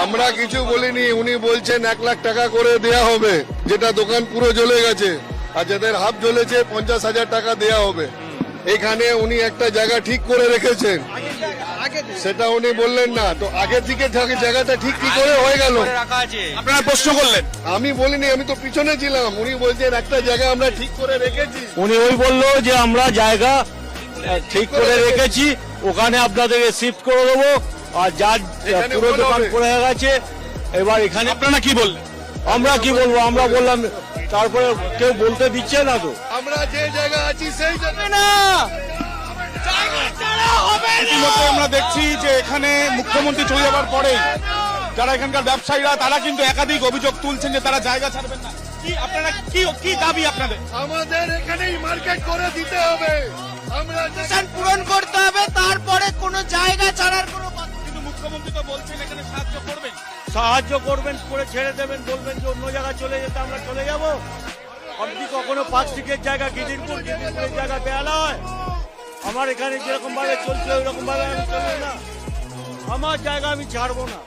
আমরা কিছু বলিনি, উনি বলছেন 1 লাখ টাকা করে দেয়া হবে, যেটা দোকান পুরো জ্বলে গেছে, আর যাদের হাফ জ্বলেছে 50,000 টাকা দেয়া হবে। এখানে উনি একটা জায়গা ঠিক করে রেখেছেন, সেটা উনি বললেন না। তো আগে থেকে জায়গাটা ঠিক কি করে হয়ে গেল? আপনারা প্রশ্ন করলেন, আমি বলিনি, আমি তো পিছনে ছিলাম। উনি বলছেন একটা জায়গা আমরা ঠিক করে রেখেছি। উনি ওই বললো যে আমরা জায়গা ঠিক করে রেখেছি, ওখানে আপনাদেরকে শিফট করে দেবো, আর যার পুরো দোকান পড়ে গেছে এবার এখানে। আপনারা কি বললেন? আমরা কি বলবো, আমরা বললাম, তারপরে কেউ বলতে দিচ্ছে না তো। আমরা যে জায়গা আছি সেই জায়গা না, ইতিমধ্যে আমরা দেখছি যে এখানে মুখ্যমন্ত্রী চলে যাওয়ার পরেই যারা এখানকার ব্যবসায়ীরা তারা কিন্তু একাধিক অভিযোগ তুলছেন যে তারা জায়গা ছাড়বেন না। কি আপনারা কি দাবি আপনাদের? আমাদের এখানেই মার্কেট করে দিতে হবে, আমরা পূরণ করতে হবে, তারপরে কোনো জায়গা ছাড়ার কোনো কিন্তু মুখ্যমন্ত্রী তো বলছেন এখানে সাহায্য করবেন। সাহায্য করবেন, করে ছেড়ে দেবেন, বলবেন যে অন্য জায়গায় চলে যেতে, আমরা চলে যাবো। আপনি কখনো পাঁচটিকের জায়গা গিদিরপুরের জায়গা বেয়ালা হয়? আমার এখানে যেরকম ভাবে চলছে ওই রকম ভাবে আমি চলবো না, আমার জায়গা আমি ছাড়বো না।